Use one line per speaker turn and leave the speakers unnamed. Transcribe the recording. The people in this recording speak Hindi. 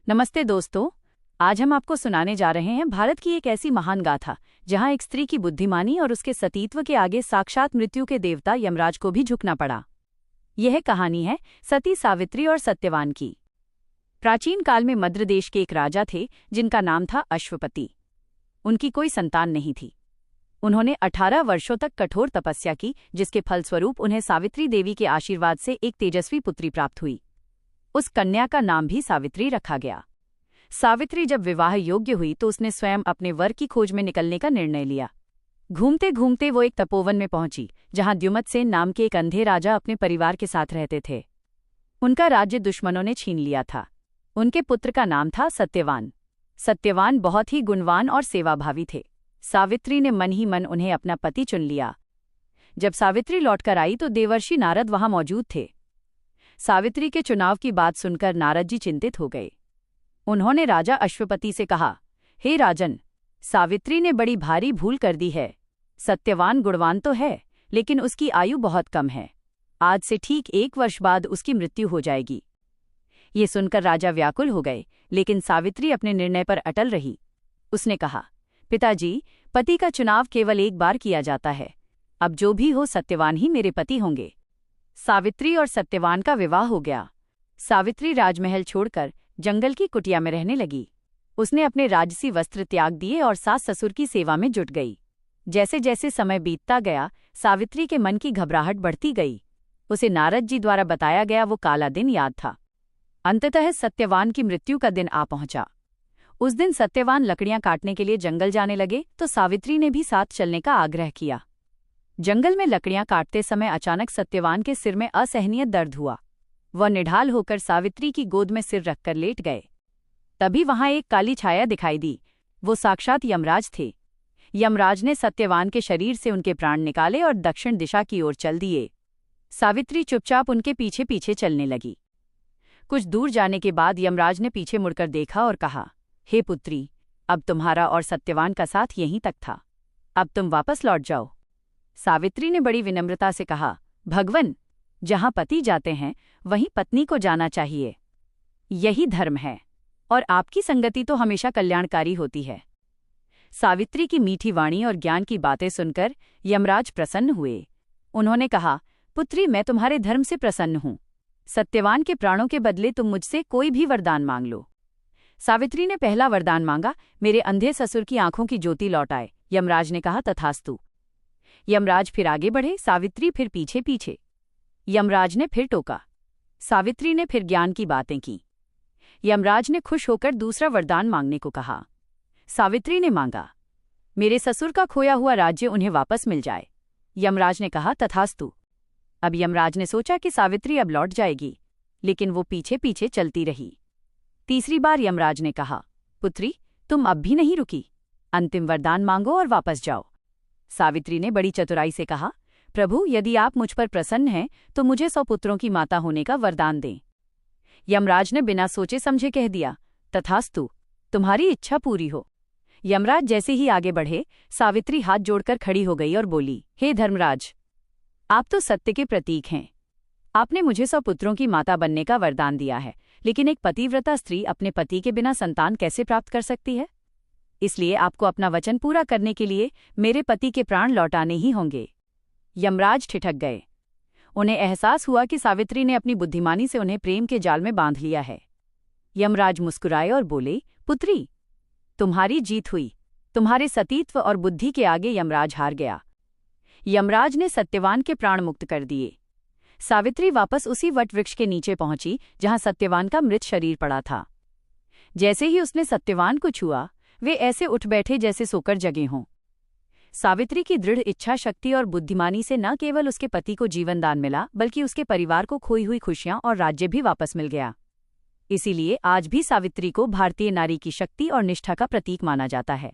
नमस्ते दोस्तों, आज हम आपको सुनाने जा रहे हैं भारत की एक ऐसी महान गाथा जहां एक स्त्री की बुद्धिमानी और उसके सतीत्व के आगे साक्षात मृत्यु के देवता यमराज को भी झुकना पड़ा। यह कहानी है सती सावित्री और सत्यवान की। प्राचीन काल में मद्र देश के एक राजा थे जिनका नाम था अश्वपति। उनकी कोई संतान नहीं थी। उन्होंने 18 वर्षों तक कठोर तपस्या की, जिसके फलस्वरूप उन्हें सावित्री देवी के आशीर्वाद से एक तेजस्वी पुत्री प्राप्त हुई। उस कन्या का नाम भी सावित्री रखा गया। सावित्री जब विवाह योग्य हुई तो उसने स्वयं अपने वर की खोज में निकलने का निर्णय लिया। घूमते घूमते वो एक तपोवन में पहुंची, जहां द्युमत्सेन नाम के एक अंधे राजा अपने परिवार के साथ रहते थे। उनका राज्य दुश्मनों ने छीन लिया था। उनके पुत्र का नाम था सत्यवान। सत्यवान बहुत ही गुणवान और सेवाभावी थे। सावित्री ने मन ही मन उन्हें अपना पति चुन लिया। जब सावित्री लौटकर आई तो देवर्षि नारद वहां मौजूद थे। सावित्री के चुनाव की बात सुनकर नारद जी चिंतित हो गए। उन्होंने राजा अश्वपति से कहा, हे राजन, सावित्री ने बड़ी भारी भूल कर दी है। सत्यवान गुणवान तो है, लेकिन उसकी आयु बहुत कम है। आज से ठीक 1 वर्ष बाद उसकी मृत्यु हो जाएगी। ये सुनकर राजा व्याकुल हो गए, लेकिन सावित्री अपने निर्णय पर अटल रही। उसने कहा, पिताजी, पति का चुनाव केवल एक बार किया जाता है। अब जो भी हो, सत्यवान ही मेरे पति होंगे। सावित्री और सत्यवान का विवाह हो गया। सावित्री राजमहल छोड़कर जंगल की कुटिया में रहने लगी। उसने अपने राजसी वस्त्र त्याग दिए और सास ससुर की सेवा में जुट गई। जैसे जैसे समय बीतता गया, सावित्री के मन की घबराहट बढ़ती गई। उसे नारद जी द्वारा बताया गया वो काला दिन याद था। अंततः सत्यवान की मृत्यु का दिन आ पहुंचा। उस दिन सत्यवान लकड़ियां काटने के लिए जंगल जाने लगे तो सावित्री ने भी साथ चलने का आग्रह किया। जंगल में लकड़ियां काटते समय अचानक सत्यवान के सिर में असहनीय दर्द हुआ। वह निढाल होकर सावित्री की गोद में सिर रखकर लेट गए। तभी वहां एक काली छाया दिखाई दी। वो साक्षात यमराज थे। यमराज ने सत्यवान के शरीर से उनके प्राण निकाले और दक्षिण दिशा की ओर चल दिए। सावित्री चुपचाप उनके पीछे पीछे चलने लगी। कुछ दूर जाने के बाद यमराज ने पीछे मुड़कर देखा और कहा, हे पुत्री, अब तुम्हारा और सत्यवान का साथ यहीं तक था। अब तुम वापस लौट जाओ। सावित्री ने बड़ी विनम्रता से कहा, भगवन, जहां पति जाते हैं वहीं पत्नी को जाना चाहिए। यही धर्म है और आपकी संगति तो हमेशा कल्याणकारी होती है। सावित्री की मीठी वाणी और ज्ञान की बातें सुनकर यमराज प्रसन्न हुए। उन्होंने कहा, पुत्री, मैं तुम्हारे धर्म से प्रसन्न हूं। सत्यवान के प्राणों के बदले तुम मुझसे कोई भी वरदान मांग लो। सावित्री ने पहला वरदान मांगा, मेरे अंधे ससुर की आंखों की ज्योति लौट आए। यमराज ने कहा, तथास्तु। यमराज फिर आगे बढ़े, सावित्री फिर पीछे पीछे। यमराज ने फिर टोका। सावित्री ने फिर ज्ञान की बातें की। यमराज ने खुश होकर दूसरा वरदान मांगने को कहा। सावित्री ने मांगा, मेरे ससुर का खोया हुआ राज्य उन्हें वापस मिल जाए। यमराज ने कहा, तथास्तु। अब यमराज ने सोचा कि सावित्री अब लौट जाएगी, लेकिन वो पीछे पीछे चलती रही। तीसरी बार यमराज ने कहा, पुत्री, तुम अब भी नहीं रुकी। अंतिम वरदान मांगो और वापस जाओ। सावित्री ने बड़ी चतुराई से कहा, प्रभु, यदि आप मुझ पर प्रसन्न हैं तो मुझे 100 पुत्रों की माता होने का वरदान दें। यमराज ने बिना सोचे समझे कह दिया, तथास्तु, तुम्हारी इच्छा पूरी हो। यमराज जैसे ही आगे बढ़े, सावित्री हाथ जोड़कर खड़ी हो गई और बोली, हे धर्मराज, आप तो सत्य के प्रतीक हैं। आपने मुझे 100 पुत्रों की माता बनने का वरदान दिया है, लेकिन एक पतिव्रता स्त्री अपने पति के बिना संतान कैसे प्राप्त कर सकती है? इसलिए आपको अपना वचन पूरा करने के लिए मेरे पति के प्राण लौटाने ही होंगे। यमराज ठिठक गए। उन्हें एहसास हुआ कि सावित्री ने अपनी बुद्धिमानी से उन्हें प्रेम के जाल में बांध लिया है। यमराज मुस्कुराए और बोले, पुत्री, तुम्हारी जीत हुई। तुम्हारे सतीत्व और बुद्धि के आगे यमराज हार गया। यमराज ने सत्यवान के प्राण मुक्त कर दिए। सावित्री वापस उसी वटवृक्ष के नीचे पहुंची जहां सत्यवान का मृत शरीर पड़ा था। जैसे ही उसने सत्यवान को छुआ, वे ऐसे उठ बैठे जैसे सोकर जगे हों। सावित्री की दृढ़ इच्छा शक्ति और बुद्धिमानी से न केवल उसके पति को जीवन दान मिला, बल्कि उसके परिवार को खोई हुई खुशियां और राज्य भी वापस मिल गया। इसीलिए आज भी सावित्री को भारतीय नारी की शक्ति और निष्ठा का प्रतीक माना जाता है।